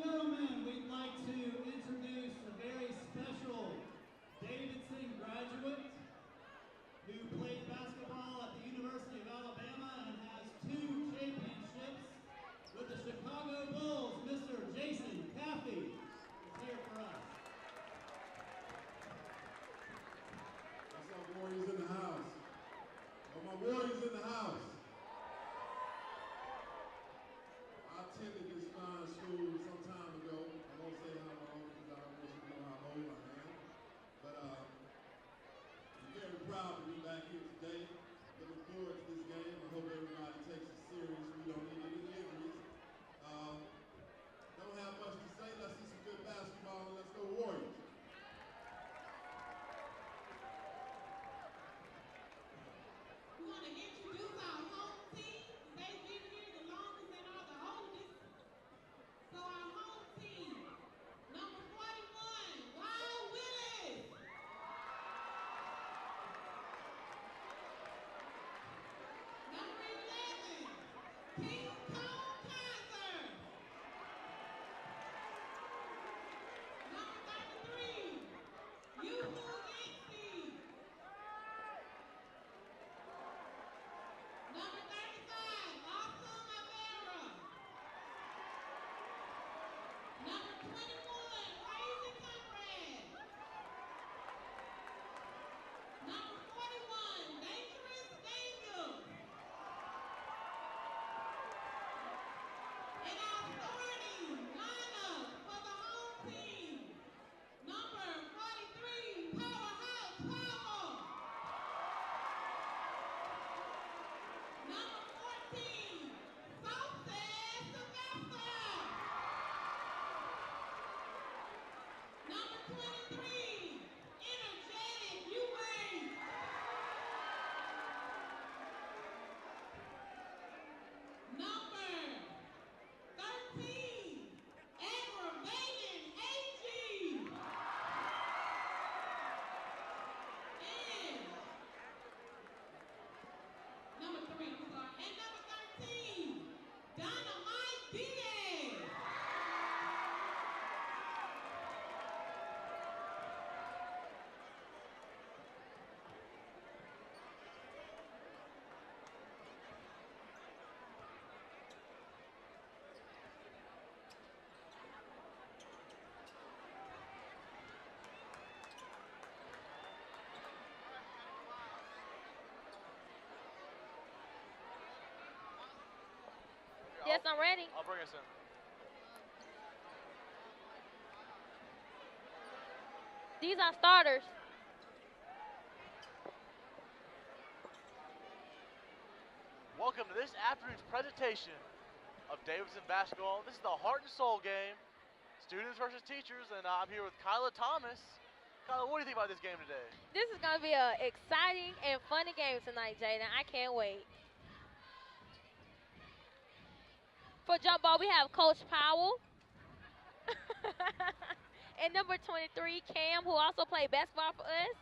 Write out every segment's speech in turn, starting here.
gentlemen, we'd like to introduce a very special Davidson graduate who played basketball at the University of Alabama and has 2 championships with the Chicago Bulls. Mr. Jason Caffey is here for us. What's up, Warriors in the house? Oh, my Warriors in the house. I attended this fine school some time ago. I won't say how long because I don't want you to know how old I am. But I'm very proud to be back here today. Looking forward to this game. I hope everybody takes it serious. We don't need any injuries. Don't have much to say. Let's see some good basketball and let's go Warriors. We want to introduce our home team. They've been here the longest and are the oldest. So our home team, number 41, Wild Willis. Number 11, King Cole Kaiser. Number 33, Yuhu Yancy. Number 35, Awesome Avera. Number 21, Crazy Conrad. Number 41, Dangerous Daniel. And our starting lineup for the home team. Number 43, Powerhouse Powell. Number 14, Southside Sylvester. Number 23, Energetic Ewing. Number 13, Aggravating AG. And number 3, I'm sorry. And number 13, Dynamite Diaz. Yes, I'm ready. I'll bring us in. These are starters. Welcome to this afternoon's presentation of Davidson basketball. This is the heart and soul game, students versus teachers, and I'm here with Kyla Thomas. Kyla, what do you think about this game today? This is going to be an exciting and funny game tonight, Jaden. I can't wait. For jump ball, we have Coach Powell. And number 23, Cam, who also played basketball for us.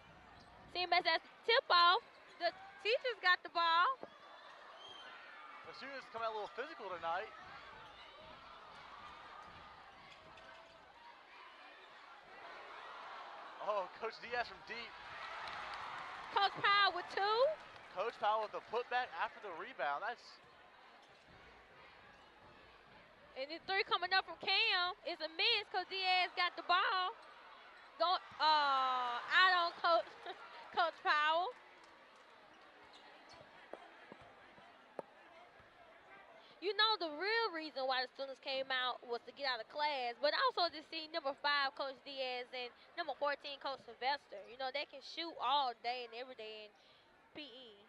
Seeing as that's tip-off, the teachers got the ball. The students come out a little physical tonight. Oh, Coach Diaz from deep. Coach Powell with 2. Coach Powell with the putback after the rebound. That's And the 3 coming up from Cam is a miss because Diaz got the ball. Go out on Coach Powell. You know the real reason why the students came out was to get out of class, but also to see number 5, Coach Diaz, and number 14, Coach Sylvester. You know, they can shoot all day and every day in PE.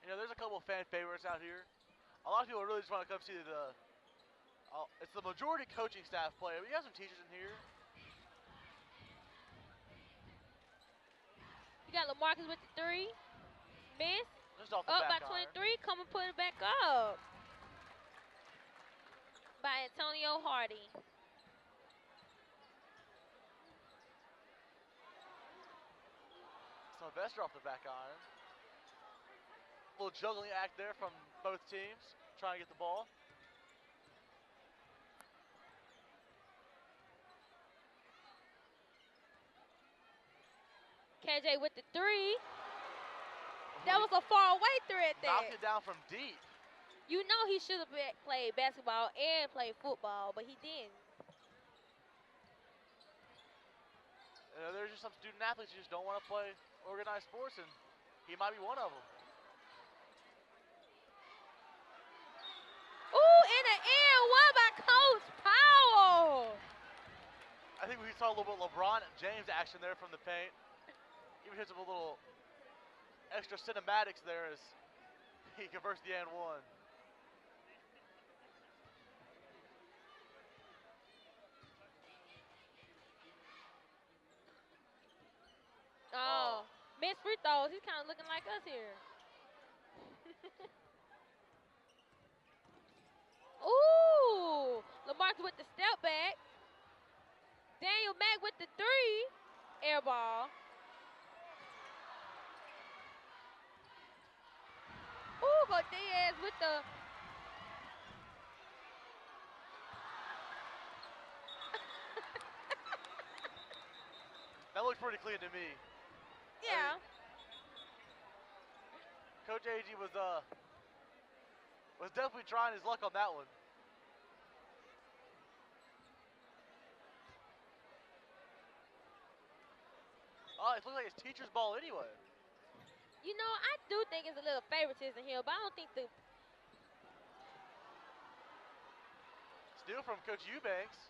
You know, there's a couple of fan favorites out here. A lot of people really just want to come see it's the majority coaching staff player, but you have some teachers in here. You got LaMarcus with the 3. Miss. Just off the Up by back iron. 23. Come and put it back up. By Antonio Hardy. Sylvester off the back iron. A little juggling act there from both teams, trying to get the ball. KJ with the three. That was a far away threat there. Knocked it down from deep. You know he should have played basketball and played football, but he didn't. There's just some student athletes who just don't want to play organized sports, and he might be one of them. Ooh, in the air, what about Coach Powell? I think we saw a little bit of LeBron James action there from the paint. Even hits him a little extra cinematics there as he converts the and one. Oh, missed free throws. He's kind of looking like us here. Ooh, Lamarcus with the step back. Daniel Mack with the three. Air ball. Ooh, go Diaz with the. That looks pretty clean to me. Yeah. Coach AG was definitely trying his luck on that one. Oh, it looks like it's teacher's ball anyway. You know, I do think it's a little favoritism here, but I don't think the. Steal from Coach Eubanks.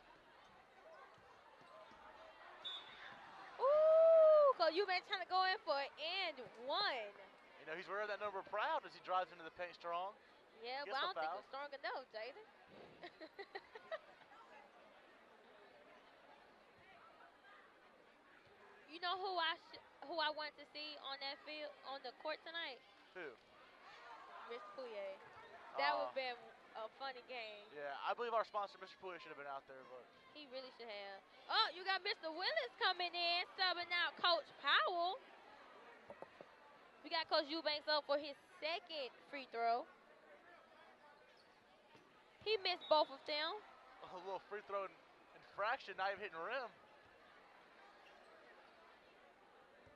Ooh, Coach Eubanks trying to go in for an and one. You know, he's wearing that number proud as he drives into the paint strong. Yeah, but I don't think it's strong enough, Jaden. You know who I want to see on that field, on the court tonight? Who? Mr. Pouye. That would have been a funny game. Yeah, I believe our sponsor, Mr. Pouye, should have been out there, but He really should have. Oh, you got Mr. Willis coming in, subbing out Coach Powell. We got Coach Eubanks up for his second free throw. He missed both of them. a little free throw infraction, not even hitting rim.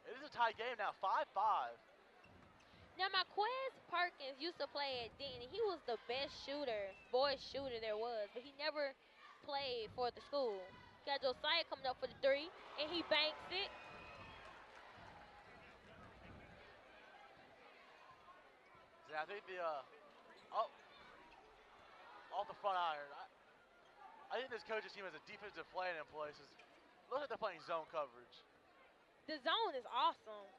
It is a tight game now, 5-5. Now, Marquez Perkins used to play at Denton. He was the best shooter, boy shooter there was, but he never played for the school. Got Josiah coming up for the three, and he banks it. Yeah, I think the off the front iron. I think this coaching team has a defensive plan in place. It looks like they're playing zone coverage. The zone is awesome.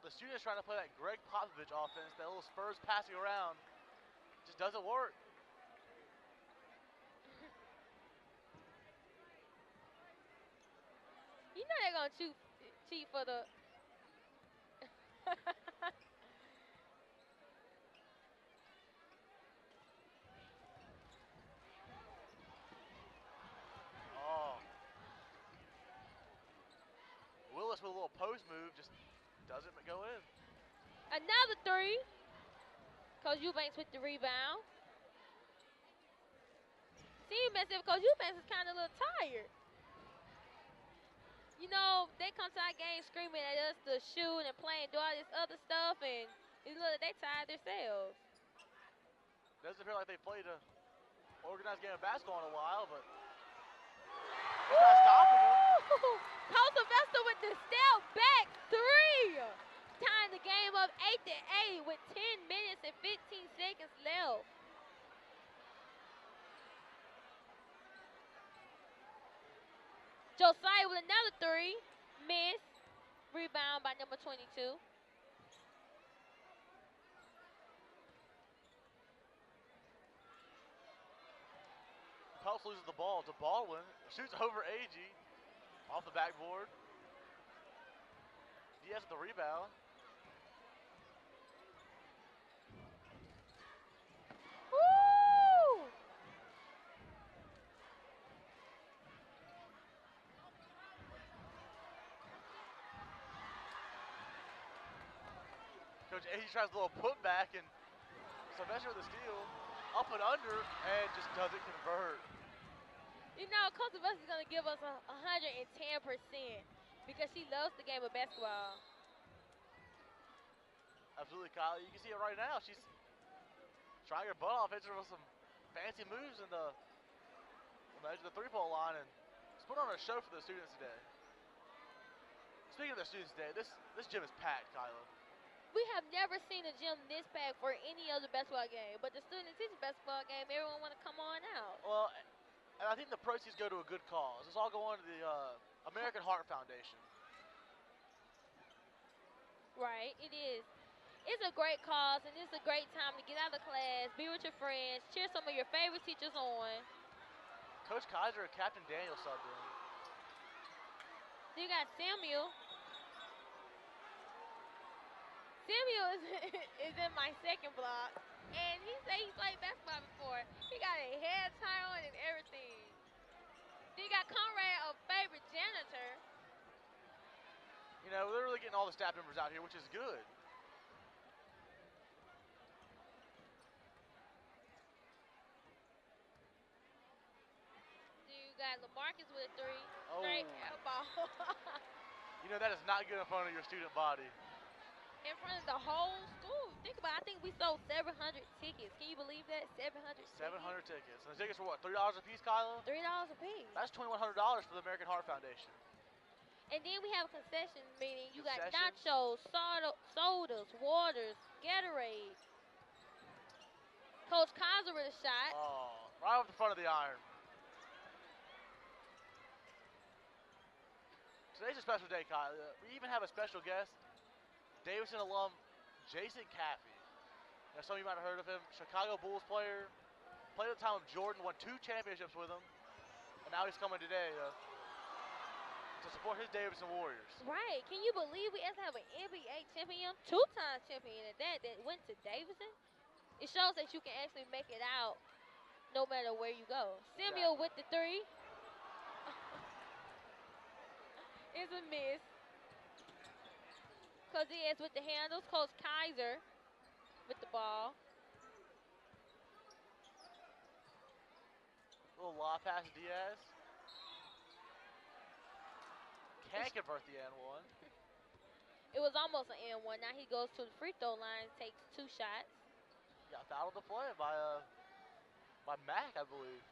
The students trying to play that Greg Popovich offense, that little Spurs passing around, just doesn't work. You know they're going to cheat for the... Oh. Willis with a little post move, just doesn't go in. Another three. Coach Eubanks with the rebound. Seems as if Coach Eubanks is kind of a little tired. You know, they come to our game screaming at us to shoot and play and do all this other stuff, and it look like they tired themselves. Doesn't appear like they played a organized game of basketball in a while, but he's not stopping them. Coach Sylvester with the step back three. Tying the game up 8-8 with 10 minutes and 15 seconds left. Josiah with another three. Miss. Rebound by number 22. Phelps loses the ball to Baldwin. Shoots over AG. Off the backboard. Diaz with the rebound. Woo! Coach AG tries a little putback, and Sylvester with the steal. Up and under, and just doesn't convert. You know, Coach Davidson is going to give us 110% because she loves the game of basketball. Absolutely, Kyle. You can see it right now. She's trying her butt off, hits her with some fancy moves on the edge of the three-point line, and just put on a show for the students today. Speaking of the students today, this gym is packed, Kyla. We have never seen a gym this packed for any other basketball game, but the student teacher basketball game, everyone want to come on out. Well, and I think the proceeds go to a good cause. It's all going to the American Heart Foundation. Right, it is. It's a great cause, and it's a great time to get out of class, be with your friends, cheer some of your favorite teachers on. Coach Kaiser and Captain Daniel subbed in. Then you got Samuel. Samuel is in my second block, and he said he played basketball before. He got a hair tie on and everything. Then you got Conrad, a favorite janitor. You know, they're really getting all the staff members out here, which is good. Then you got LaMarcus with a three. Oh. Straight air ball. You know, that is not good in front of your student body. In front of the whole school. Think about it. I think we sold 700 tickets. Can you believe that? 700 tickets. And the tickets were what, $3 a piece, Kyla? $3 a piece. That's $2,100 for the American Heart Foundation. And then we have concessions, meaning you got nachos, sodas, waters, Gatorade. Coach Kaiser with a shot. Oh, right off the front of the iron. Today's a special day, Kyla. We even have a special guest. Davidson alum Jason Caffey. Now, some of you might have heard of him. Chicago Bulls player. Played at the time of Jordan, won 2 championships with him. And now he's coming today to support his Davidson Warriors. Right. Can you believe we actually have an NBA champion, 2-time champion at that went to Davidson? It shows that you can actually make it out no matter where you go. Samuel with the three. It's a miss. Coach Diaz with the handles. Coach Kaiser with the ball. Little lob pass to Diaz. Can't convert the N1. It was almost an N1. Now he goes to the free throw line, takes 2 shots. Got fouled on the play by Mack, I believe.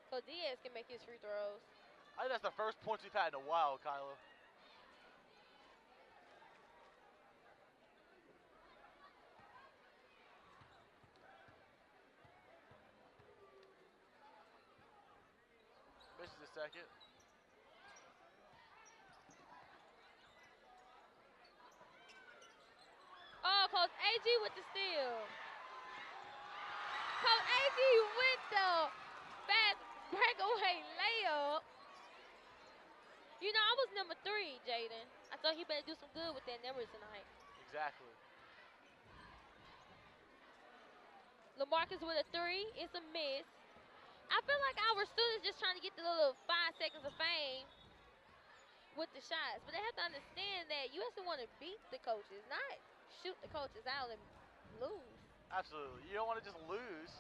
So Diaz can make his free throws. I think that's the first points we've had in a while, Kyla. Misses a second. Oh, Coach AG with the steal. Coach AG with the fast breakaway layup. You know, I was number 3, Jaden. I thought he better do some good with that number tonight. Exactly. LaMarcus with a 3. It's a miss. I feel like our students just trying to get the little 5 seconds of fame with the shots. But they have to understand that you actually want to beat the coaches, not shoot the coaches out and lose. Absolutely. You don't want to just lose.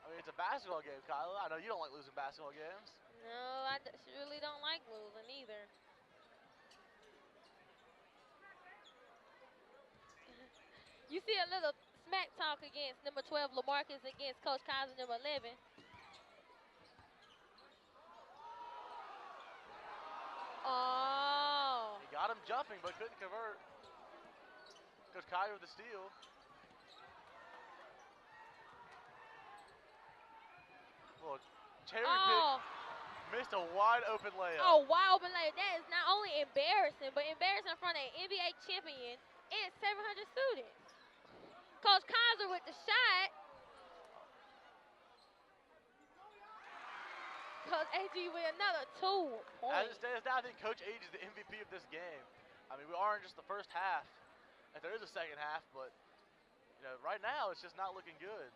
I mean, it's a basketball game, Kyla. I know you don't like losing basketball games. No, I really don't like losing either. You see a little smack talk against number 12, LaMarcus, against Coach Kaiser, number 11. Oh. He got him jumping, but couldn't convert. Coach Kaiser with the steal. Little cherry pick. Missed a wide open layup. Oh, wide open layup. That is not only embarrassing, but embarrassing in front of an NBA champion and 700 students. Coach Kaiser with the shot. Coach AG with another 2 points. As it stands now, I think Coach AG is the MVP of this game. I mean, we are in just the first half. If there is a second half, but you know, right now it's just not looking good.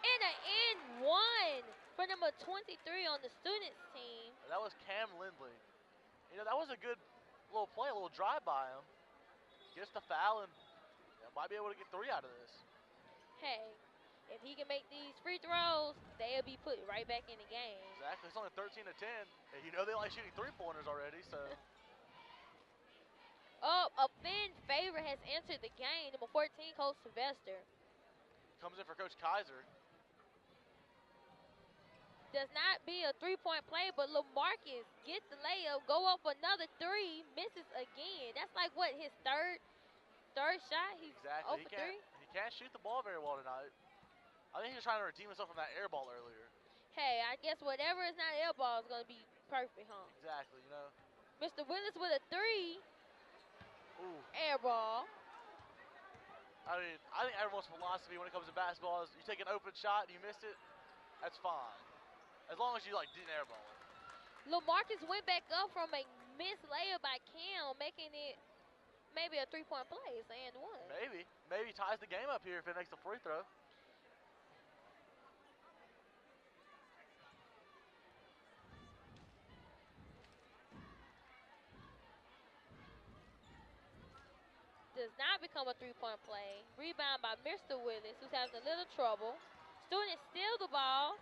And an N1 for For number 23 on the students team. And that was Cam Lindley. You know, that was a good little play, a little drive by him. Gets the foul and might be able to get 3 out of this. Hey, if he can make these free throws, they'll be put right back in the game. Exactly. It's only 13 to 10. And you know they like shooting 3-pointers already, so. A fan favorite has entered the game. Number 14, Coach Sylvester. Comes in for Coach Kaiser. Does not be a 3-point play, but LaMarcus gets the layup, go up another 3, misses again. That's like what, his third shot? He's Exactly. over 3. He can't shoot the ball very well tonight. I think he was trying to redeem himself from that air ball earlier. Hey, I guess whatever is not air ball is going to be perfect, huh? Exactly, you know. Mr. Willis with a 3. Ooh. Air ball. I mean, I think everyone's philosophy when it comes to basketball is you take an open shot and you miss it, that's fine. As long as you didn't airball it. LaMarcus went back up from a missed layup by Cam, making it maybe a 3-point play. It's and one. Maybe ties the game up here if it makes a free throw. Does not become a 3-point play. Rebound by Mr. Willis, who's having a little trouble. Students steal the ball.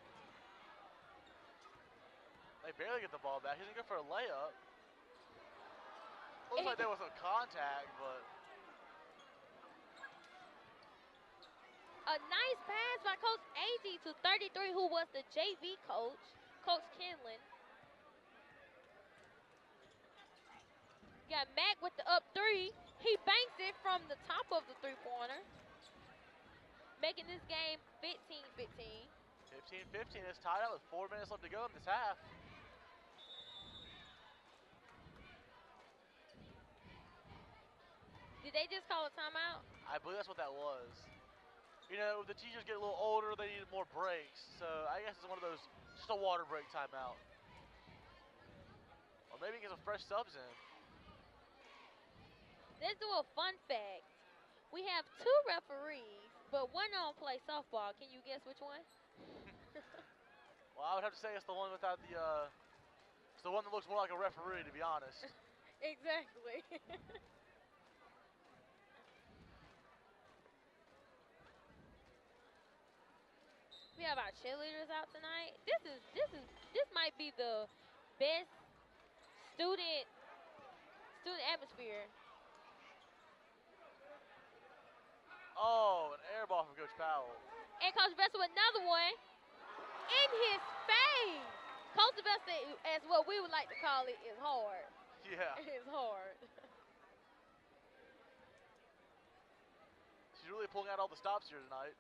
They barely get the ball back. He's going to go for a layup. Looks like there was some contact, but. A nice pass by Coach AG to 33, who was the JV coach, Coach Kinlan. Got Mack with the up 3. He banks it from the top of the 3-pointer, making this game 15-15. 15-15 is tied up with 4 minutes left to go in this half. Did they just call a timeout? I believe that's what that was. You know, the teachers get a little older, they need more breaks. So I guess it's one of those, just a water break timeout. Or maybe get some fresh subs in. Let's do a fun fact. We have 2 referees, but one don't play softball. Can you guess which one? Well, I would have to say it's the one without the, it's the one that looks more like a referee, to be honest. Exactly. We have our cheerleaders out tonight. This might be the best student atmosphere. Oh, an air ball from Coach Powell. And Coach Sylvester with another one in his face. Coach Sylvester, as what we would like to call it, is hard. Yeah. It's hard. She's really pulling out all the stops here tonight.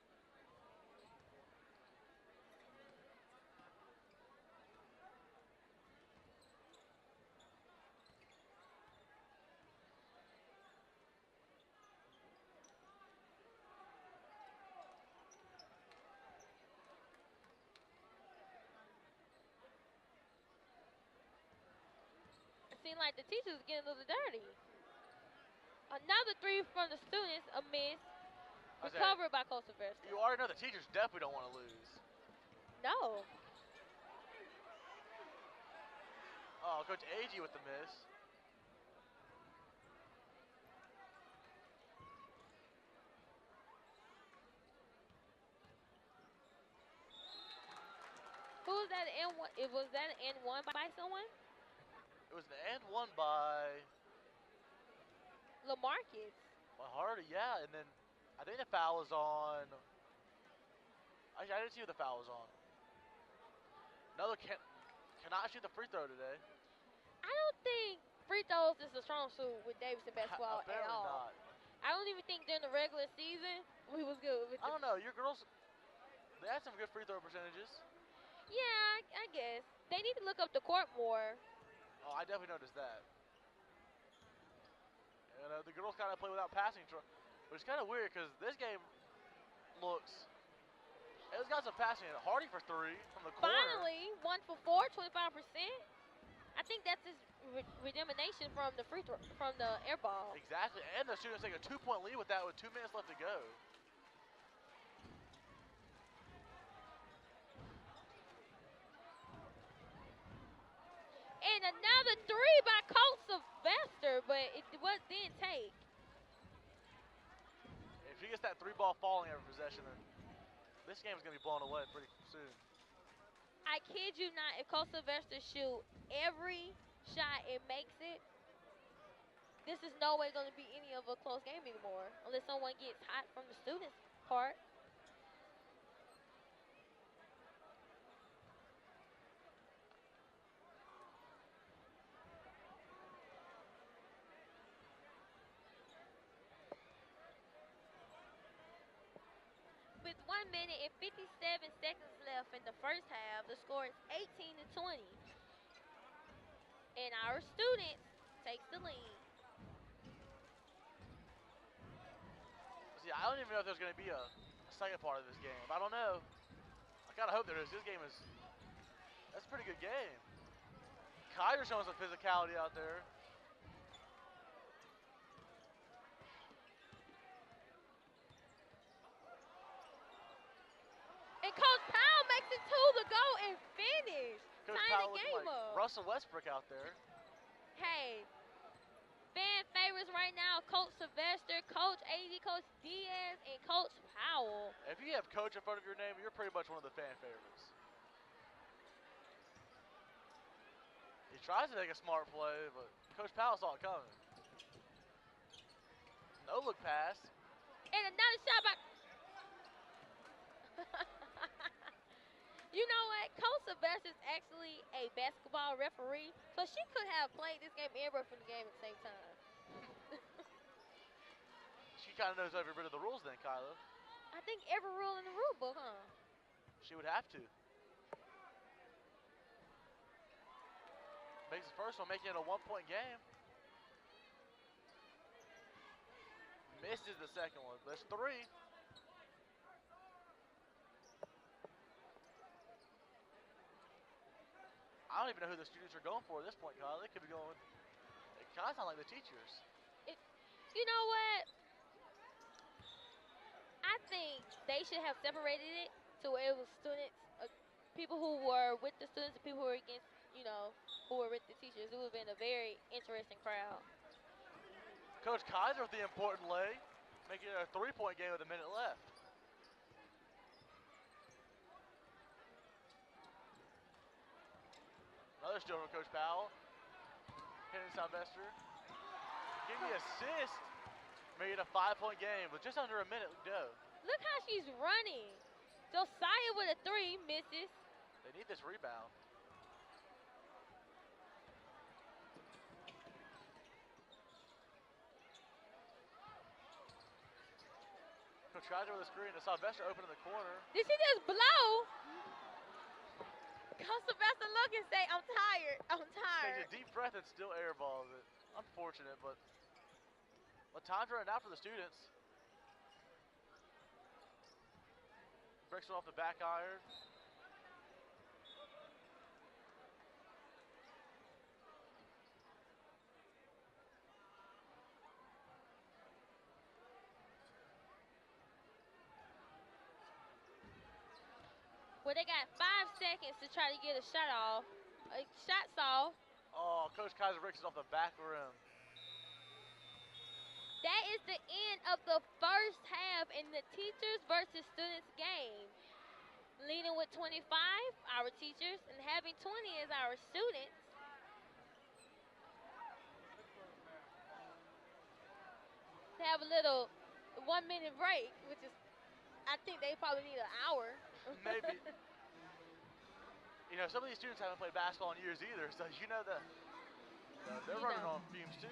Seemed like the teachers getting a little dirty. Another 3 from the students, a miss. Recovered by Coach Sylvester. You already know the teachers definitely don't want to lose. No. Oh, Coach Agee with the miss. Who was that N1? Was that an N1 by someone? It was an and one by LaMarcus. Hardy, yeah, and then I think the foul was on. Actually, I didn't see who the foul was on. Another cannot shoot the free throw today. I don't think free throws is a strong suit with Davidson basketball at Apparently all. not. I don't even think during the regular season we was good with I don't know. Your girls, they had some good free throw percentages. Yeah, I guess. They need to look up the court more. Oh, I definitely noticed that. And the girls kind of play without passing, which is kind of weird because this game looks. It's got some passing. Hardy for 3 from the corner. Finally, 1 for 4, 25%. I think that's his redemption from the free throw, from the air ball. Exactly, and the students take a 2-point lead with that with 2 minutes left to go. but it didn't take. If he gets that 3-ball falling every possession, then this game is going to be blown away pretty soon. I kid you not, if Coach Sylvester shoot every shot and makes it, this is no way going to be any of a close game anymore, unless someone gets hot from the students' part. With 1 minute and 57 seconds left in the first half, the score is 18-20. And our students takes the lead. See, I don't even know if there's going to be a second part of this game. I don't know. I kind of hope there is. This game that's a pretty good game. Kyler's showing some physicality out there. And Coach Powell makes it 2 to go and finish. Coach Tying Powell the game looking like up. Russell Westbrook out there. Hey, fan favorites right now, Coach Sylvester, Coach AD, Coach Diaz, and Coach Powell. If you have coach in front of your name, you're pretty much one of the fan favorites. He tries to make a smart play, but Coach Powell saw it coming. No look pass. And another shot by... You know what? Coach Sylvester is actually a basketball referee, so she could have played this game and worked from the game at the same time. She kind of knows every bit of the rules then, Kyla. I think every rule in the rule book, huh? She would have to. Makes the first one, making it a 1-point game. Misses the second one. There's 3. I don't even know who the students are going for at this point, Kyle. They could be going. It kind of sound like the teachers. You know what? I think they should have separated it to where it was students, people who were with the students and people who were against, who were with the teachers. It would have been a very interesting crowd. Coach Kaiser with the important lay, making it a 3-point game with a minute left. Another steal from Coach Powell. Hitting Sylvester. Getting the assist. Made it a 5-point game with just under a minute to go. Look how she's running. Josiah with a 3, misses. They need this rebound. Coach Kaiser with a screen to Sylvester open in the corner. Did she just blow? Coach Sylvester look and say, I'm tired. I'm tired. Takes a deep breath and still airballs it. Unfortunate, but time's running out for the students. Breaks it off the back iron. Well, they got 5 seconds to try to get a shot off. Shots off. Oh, Coach Kaiser breaks it off the back rim. That is the end of the first half in the teachers versus students game. Leading with 25, our teachers, and having 20 is our students. To have a little 1-minute break, which is, I think they probably need an hour. Maybe. Some of these students haven't played basketball in years either, so that they're running on fumes too.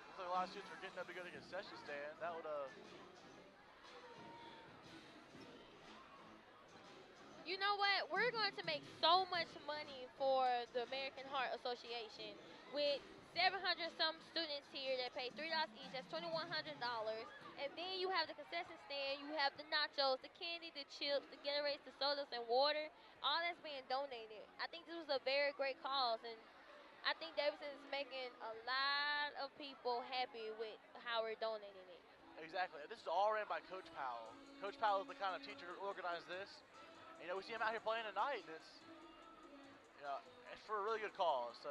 Looks like a lot of students are getting up to go to the concession stand. That would You know what? We're going to make so much money for the American Heart Association with 700-some students here that pay $3 each. That's $2,100. And then you have the concession stand. You have the nachos, the candy, the chips, the Gatorades, the sodas, and water. All that's being donated. I think this was a very great cause, and I think Davidson is making a lot of people happy with how we're donating it. Exactly. This is all ran by Coach Powell. Coach Powell is the kind of teacher who organized this. And, we see him out here playing tonight, and it's for a really good cause. So,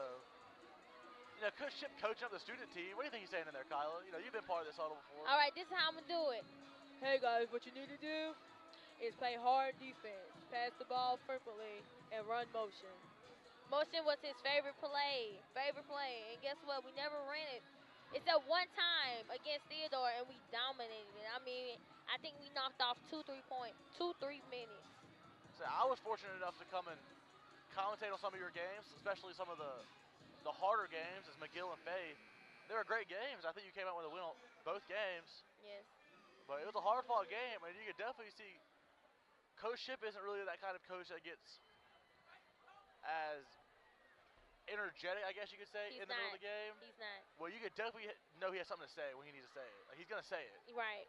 Coach Chip coaching up the student team. What do you think he's saying in there, Kyla? You've been part of this huddle before. All right, this is how I'm going to do it. Hey, guys, what you need to do is play hard defense, pass the ball frequently, and run motion. Motion was his favorite play. And guess what? We never ran it. Except one time against Theodore, and we dominated it. I mean, I think we knocked off 2-3 minutes. So I was fortunate enough to come and commentate on some of your games, especially some of the harder games as McGill and Faith. They were great games. I think you came out with a win on both games. Yes. But it was a hard-fought game, and you could definitely see Coach Ship isn't really that kind of coach that gets as energetic, I guess you could say, in the middle of the game. He's not. Well, you could definitely know he has something to say when he needs to say it. Like, he's going to say it. Right.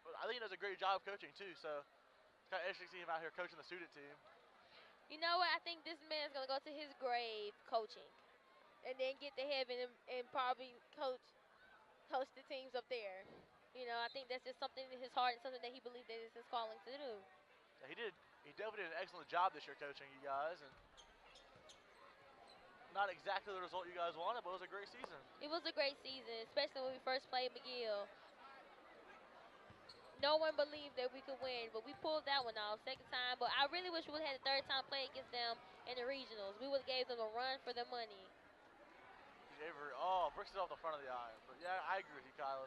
But I think he does a great job coaching, too, so it's kind of interesting to see him out here coaching the student team. You know what? I think this man's going to go to his grave coaching and then get to heaven and probably coach the teams up there. I think that's just something in his heart and something that he believes that is his calling to do. Yeah, he definitely did an excellent job this year coaching you guys. And not exactly the result you guys wanted, but it was a great season. It was a great season, especially when we first played McGill. No one believed that we could win, but we pulled that one off second time. But I really wish we would have had a third time playing against them in the regionals. We would have gave them a run for their money. Bricks it off the front of the eye. But yeah, I agree with you, Kyla.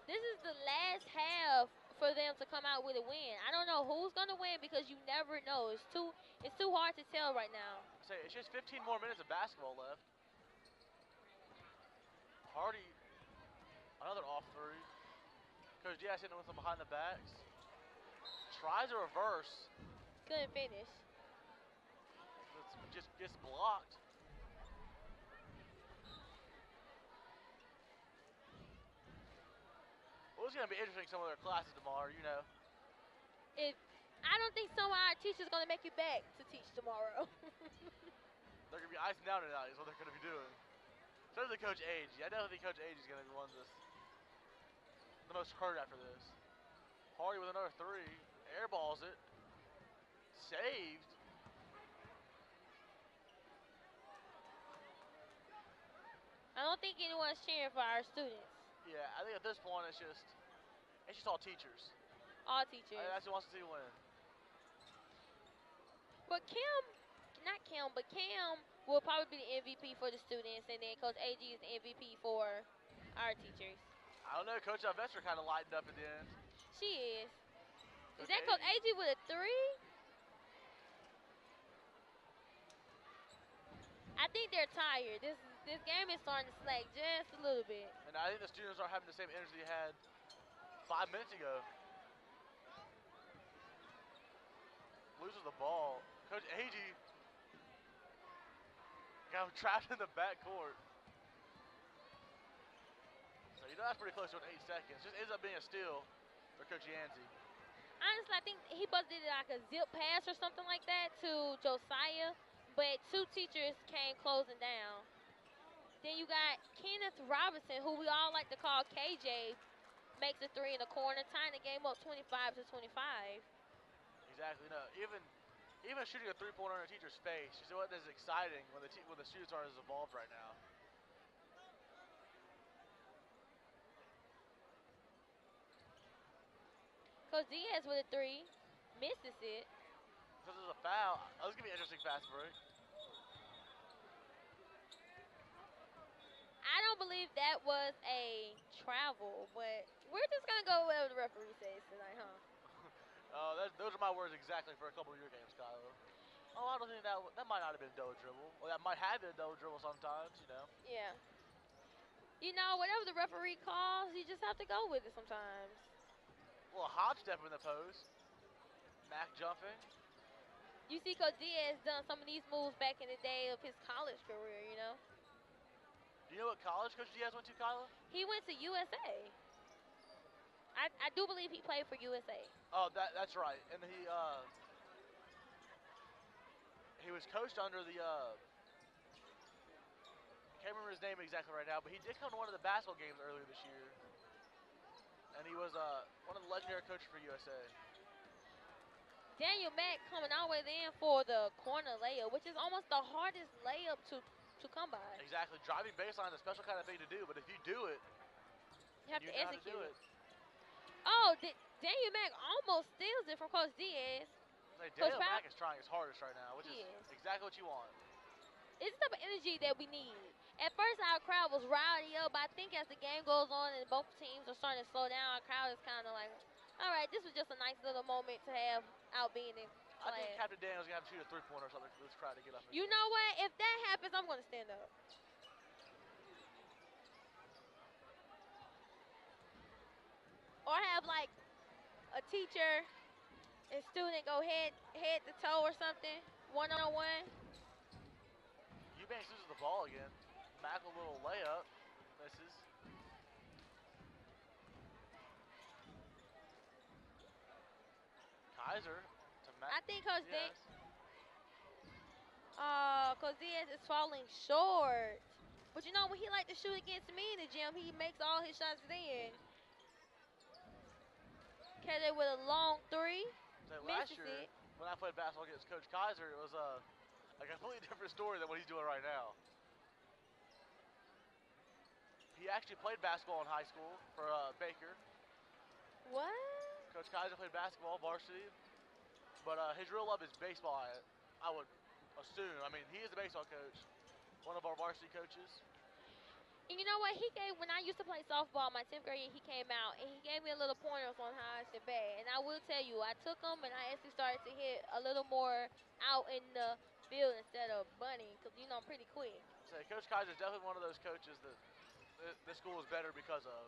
This is the last half for them to come out with a win. I don't know who's gonna win because you never know. It's too hard to tell right now. It's just 15 more minutes of basketball left. Hardy, another off three. Coach Diaz hitting with them behind the backs. Tries a reverse. Couldn't finish. Just gets blocked. Well, it's going to be interesting some of their classes tomorrow, I don't think some of our teachers are going to make it back to teach tomorrow. They're going to be icing down tonight is what they're going to be doing. Especially Coach Agee. I definitely think Coach Agee is going to be one of the most hurt after this. Hardy with another three. Airballs it. Saved. I don't think anyone's cheering for our students. Yeah, I think at this point it's just all teachers. All teachers. That's who wants to see win. But Cam will probably be the MVP for the students, and then Coach Agee is the MVP for our teachers. I don't know. Coach Alvester kind of lightened up at the end. She is. Is that Coach Agee with a three? I think they're tired. This game is starting to slack just a little bit. And I think the students are having the same energy they had 5 minutes ago. Loses the ball. Coach Agee got trapped in the backcourt. So that's pretty close to 8 seconds. Just ends up being a steal for Coach Yancey. Honestly, I think he busted like a zip pass or something like that to Josiah, but two teachers came closing down. Then you got Kenneth Robinson, who we all like to call KJ, makes a three in the corner, tying the game up 25-25. Exactly. Even shooting a three-pointer in a teacher's face, you see what is exciting when the students are as involved right now. Coach Diaz with a three, misses it. Because there's a foul. This is going to be an interesting fast break. I don't believe that was a travel, but we're just going to go whatever the referee says tonight, huh? Those are my words exactly for a couple of your games, Kylo. I don't think that might not have been a double dribble. Well, that might have been a double dribble sometimes, Yeah. Whatever the referee calls, you just have to go with it sometimes. Well, hop step in the post. Mac jumping. You see Coach Diaz done some of these moves back in the day of his college career, Do you know what college Coach Diaz went to, Kyla? He went to USA. I do believe he played for USA. Oh, that's right. And he was coached under the, can't remember his name exactly right now, but he did come to one of the basketball games earlier this year. And he was one of the legendary coaches for USA. Daniel Mack coming all the way in for the corner layup, which is almost the hardest layup to come by. Exactly. Driving baseline is a special kind of thing to do, but if you do it, You have to know how to execute do it. Oh, Daniel Mack almost steals it from Coach Diaz. Daniel Mack is trying his hardest right now, which is exactly what you want. It's the type of energy that we need. At first, our crowd was rowdy up, but I think as the game goes on and both teams are starting to slow down, our crowd is kind of like, all right, this was just a nice little moment to have out being in class. I think Captain Daniel's going to have to shoot a three-pointer or something. Let's try to get up. You know what? If that happens, I'm going to stand up. Or have, like, a teacher and student go head to toe or something, one-on-one. Eubanks loses the ball again. Mack a little layup. Misses. Kaiser to Mack. I think Coach Diaz is falling short. But you know, when he like to shoot against me in the gym, he makes all his shots then. Catch it with a long three. Last year, when I played basketball against Coach Kaiser, it was a completely different story than what he's doing right now. He actually played basketball in high school for Baker. What? Coach Kaiser played basketball, varsity. But his real love is baseball, I would assume. I mean, he is a baseball coach, one of our varsity coaches. And you know what? When I used to play softball, my 10th grade year, he came out and he gave me a little pointers on how I should bat. And I will tell you, I took them and I actually started to hit a little more out in the field instead of bunting because, you know, I'm pretty quick. So Coach Kaiser is definitely one of those coaches that this school is better because of.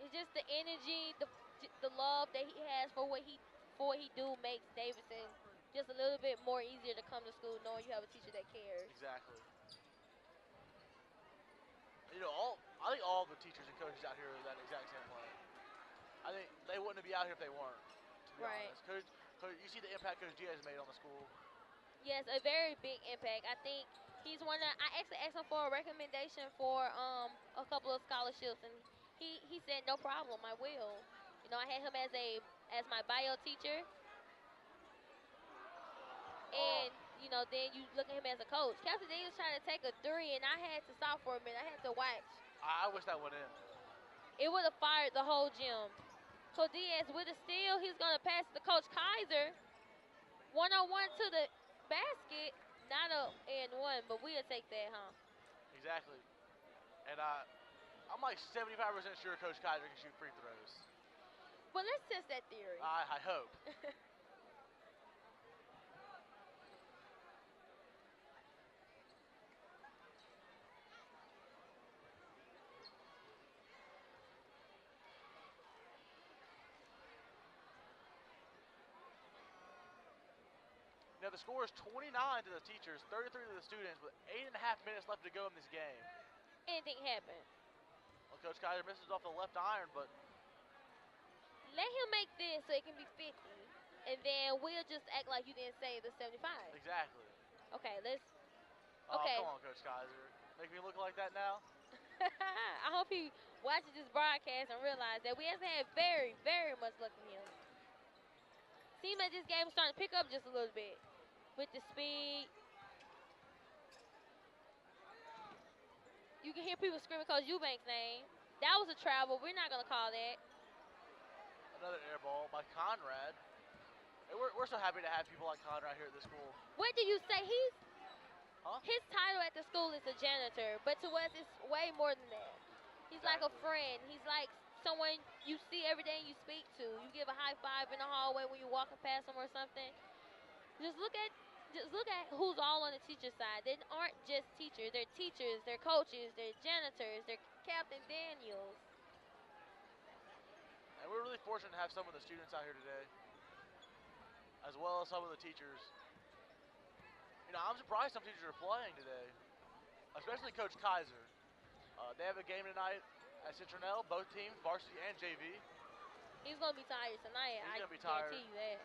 It's just the energy, the love that he has for what he do makes Davidson just a little bit more easier to come to school knowing you have a teacher that cares. Exactly. You know, I think all the teachers and coaches out here are that exact same way. I think they wouldn't be out here if they weren't, to be honest. Coach, you see the impact Coach Diaz made on the school. Yes, a very big impact. I think he's one of. I actually asked him for a recommendation for a couple of scholarships, and he said no problem, I will. You know, I had him as my bio teacher, and you know, then you look at him as a coach. Captain D was trying to take a three, and I had to stop for a minute. I had to watch. I wish that went in. It would have fired the whole gym. Coach Diaz with a steal, he's gonna pass it to Coach Kaiser. 1-on-1 to the basket, not a and one, but we'll take that, huh? Exactly. And I'm like 75% sure Coach Kaiser can shoot free throws. Well, let's test that theory. I hope. Now the score is 29 to the teachers, 33 to the students, with 8.5 minutes left to go in this game. Anything happen. Well, Coach Kaiser misses off the left iron, but let him make this so it can be 50, and then we'll just act like you didn't say the 75. Exactly. Okay, let's. Oh, okay. Come on, Coach Kaiser. Make me look like that now? I hope he watches this broadcast and realizes that we haven't had very, very much luck from him. Seems like this game is starting to pick up just a little bit with the speed. You can hear people screaming Coach Eubanks' name. That was a travel. We're not going to call that. Another air ball by Conrad. Hey, we're so happy to have people like Conrad here at the school. What do you say? His title at the school is a janitor, but to us it's way more than that. He's like a friend. He's like someone you see every day and you speak to. You give a high five in the hallway when you're walking past him or something. Just look at who's all on the teacher side. They aren't just teachers. They're teachers, they're coaches, they're janitors, they're Captain Daniels. And we're really fortunate to have some of the students out here today, as well as some of the teachers. You know, I'm surprised some teachers are playing today, especially Coach Kaiser. They have a game tonight at Citronelle, both teams, varsity and JV. He's going to be tired tonight. He's going to be tired. tired. I guarantee you that.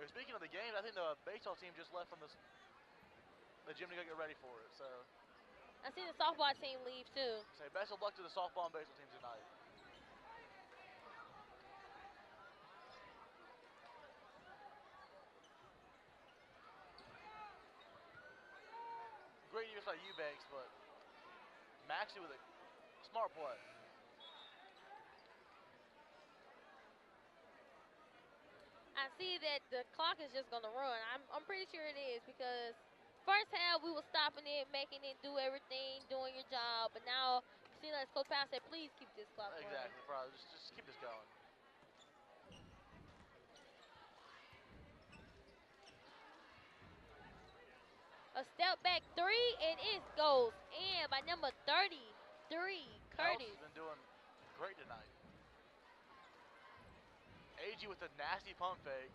Speaking of the game, I think the baseball team just left from the gym to go get ready for it. So, I seen the softball team leave too. say best of luck to the softball and baseball teams tonight. Great use by Eubanks, but Maxey with a smart play. I see that the clock is just gonna run. I'm pretty sure it is because first half we were stopping it, making it do everything, doing your job, but now it seems like Coach Powell said, please keep this clock running. Exactly, probably just keep this going. A step back three, and it goes in by number 33, Curtis. Has been doing great tonight. AG with a nasty pump fake.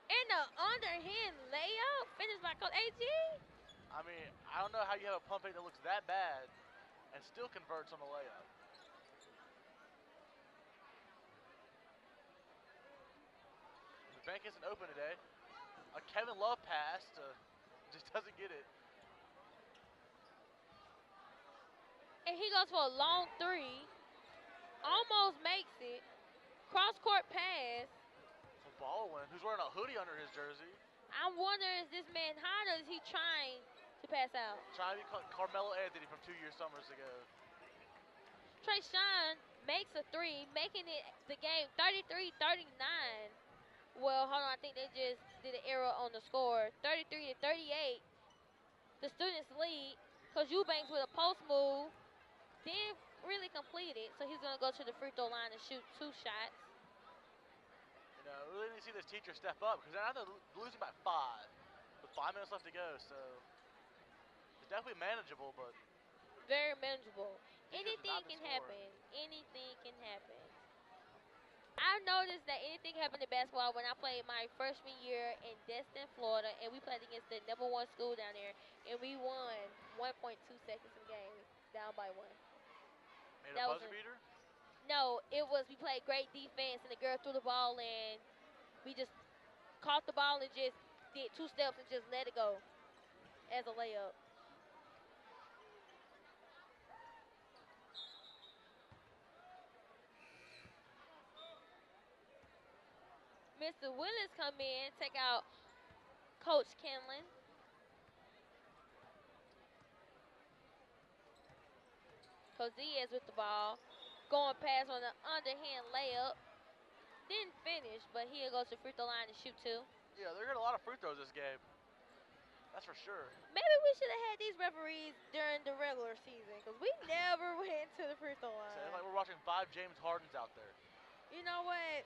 And the underhand layup finished by Coach AG. I mean, I don't know how you have a pump fake that looks that bad and still converts on the layup. The bank isn't open today. A Kevin Love pass just doesn't get it. And he goes for a long three. Almost makes it. Cross-court pass. So Baldwin, who's wearing a hoodie under his jersey. I'm wondering, is this man hot or is he trying to pass out? Trying to be Carmelo Anthony from 2 summers ago. Trayshawn makes a three, making it the game 33-39. Well, hold on, I think they just did an error on the score. 33-38. The students lead. Coach Eubanks with a post move. Didn't really complete it, so he's going to go to the free throw line and shoot 2 shots. You know, we really need to see this teacher step up because they're losing by 5 with 5 minutes left to go. So it's definitely manageable, but very manageable. Anything can happen. Anything can happen. I noticed that anything happened in basketball when I played my freshman year in Destin, Florida, and we played against the #1 school down there, and we won 1.2 seconds in the game, down by 1. Made a buzzer beater? No, it was we played great defense, and the girl threw the ball, and we just caught the ball and just did 2 steps and just let it go as a layup. Mr. Willis come in, take out Coach Kenlin. Coach Diaz with the ball. Going past on the underhand layup. Didn't finish, but he'll go to free throw line and shoot 2. Yeah, they're getting a lot of free throws this game. That's for sure. Maybe we should have had these referees during the regular season because we never went to the free throw line. So it's like we're watching 5 James Hardens out there. You know what?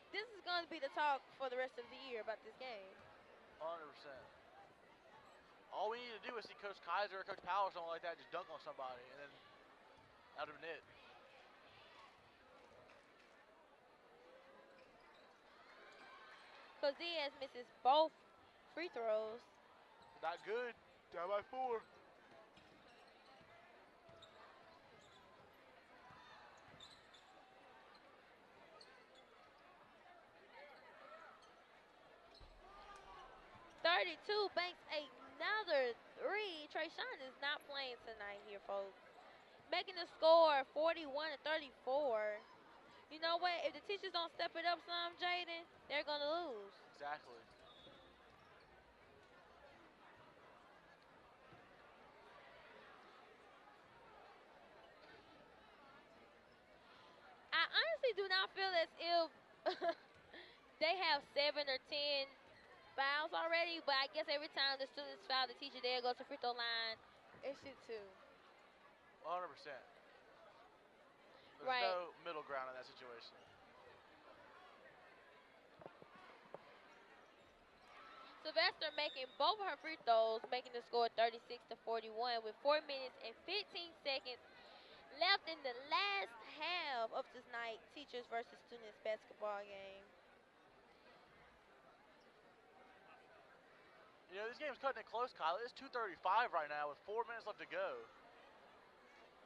This is going to be the talk for the rest of the year about this game. 100%. All we need to do is see Coach Kaiser or Coach Powell or something like that just dunk on somebody, and then that would have been it. Coach Diaz misses both free throws. Not good. Down by 4. Banks another 3. Trayshawn is not playing tonight here, folks. Making the score 41-34. You know what? If the teachers don't step it up some, Jaden, they're going to lose. Exactly. I honestly do not feel as if they have 7 or 10 fouls already, but I guess every time the students foul the teacher, they'll go to free throw line and shoot 2. 100%. There's Right. no middle ground in that situation. Sylvester making both of her free throws, making the score 36-41 with 4 minutes and 15 seconds left in the last half of this night teachers versus students basketball game. You know, this game's cutting it close, Kyle. It's 2:35 right now with 4 minutes left to go.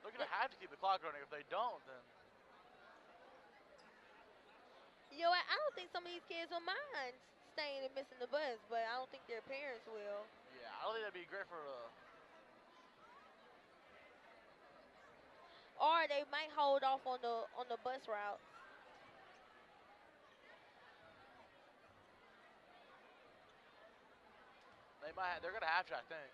They're going to have to keep the clock running. If they don't, then... You know what? I don't think some of these kids will mind staying and missing the bus, but I don't think their parents will. Yeah, I don't think that'd be great for Or they might hold off on the bus routes. they're gonna have to, I think.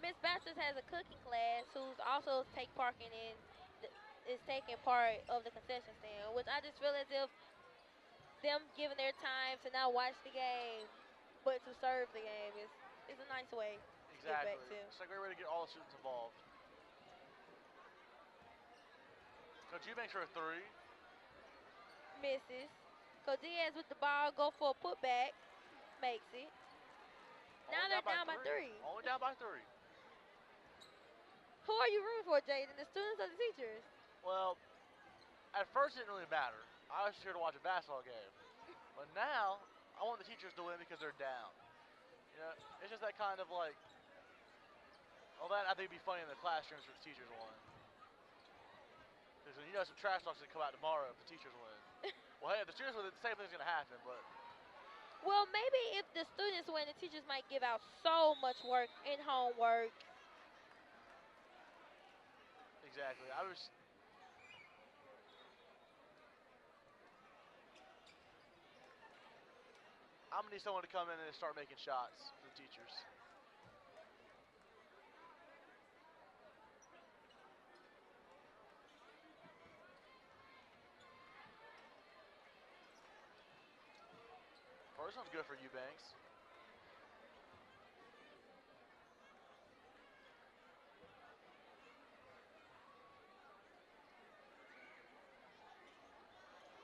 Miss Basters has a cooking class who's also take parking in is taking part of the concession stand, which I just feel as if them giving their time to not watch the game, but to serve the game is a nice way to give back Exactly. to. It's a great way to get all the students involved. Coach Eubanks for a three. Misses. Coach Diaz with the ball, go for a putback, makes it. Now Only they're down by three. Only down by 3. Who are you rooting for, Jaden? The students or the teachers? Well, at first it didn't really matter. I was just here to watch a basketball game. But now, I want the teachers to win because they're down. You know, it's just that kind of like, well, that I think would be funny in the classrooms if the teachers won. Because you know some trash talk's gonna come out tomorrow if the teachers win. Well, hey, if the students win, the same thing's gonna happen. But Well, maybe if the students win, the teachers might give out so much work and homework. exactly, I'm gonna need someone to come in and start making shots for the teachers. First one's good for Eubanks.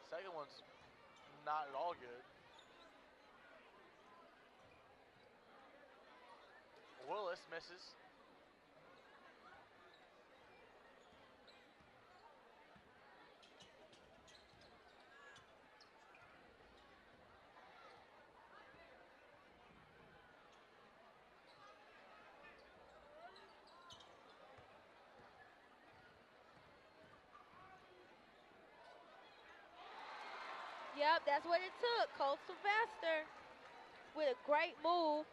Second one's not at all good. Willis misses. Yep, that's what it took. Coach Sylvester with a great move.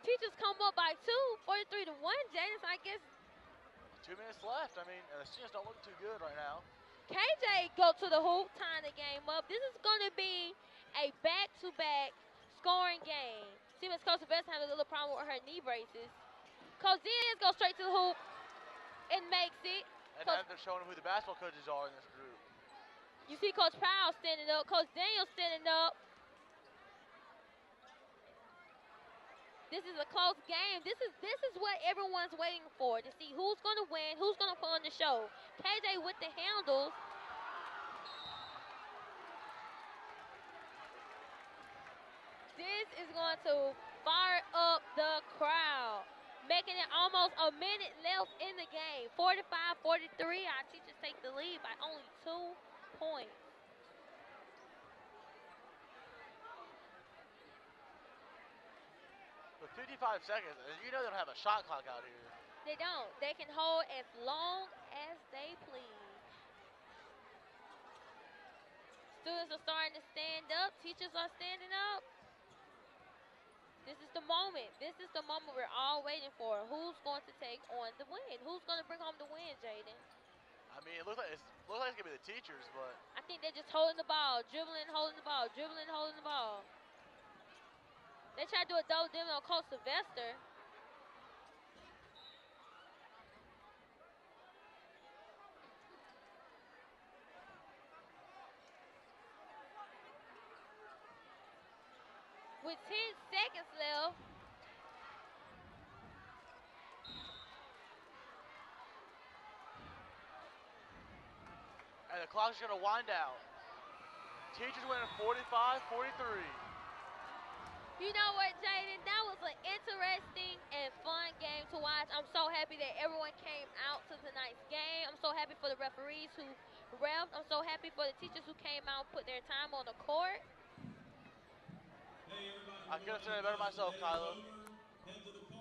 Teachers come up by 2, 43 to 1, Jadis. I guess 2 minutes left. I mean, and the students don't look too good right now. KJ go to the hoop, tying the game up. This is going to be a back-to-back scoring game. See, Miss Coach Sylvester having a little problem with her knee braces. Coach Diaz goes straight to the hoop and makes it. And now they're showing who the basketball coaches are in this group. You see Coach Powell standing up, Coach Daniel standing up. This is a close game. This is what everyone's waiting for, to see who's going to win, who's going to put on the show. KJ with the handles. This is going to fire up the crowd, making it almost a minute left in the game. 45-43, our teachers take the lead by only 2 points. With 55 seconds, and you know they don't have a shot clock out here. They don't. They can hold as long as they please. Students are starting to stand up. Teachers are standing up. This is the moment. This is the moment we're all waiting for. Who's going to take on the win? Who's going to bring home the win, Jaden? I mean, it looks like it's going to be the teachers, but I think they're just holding the ball, dribbling, holding the ball, dribbling, holding the ball. They try to do a double dim on Coach Sylvester. With 10 seconds left. and the clock's going to wind out. Teachers winning 45-43. You know what, Jaden? That was an interesting and fun game to watch. I'm so happy that everyone came out to tonight's game. I'm so happy for the referees who ref. I'm so happy for the teachers who came out and put their time on the court. Hey, everybody. I couldn't say it better myself, Kyla. Head to the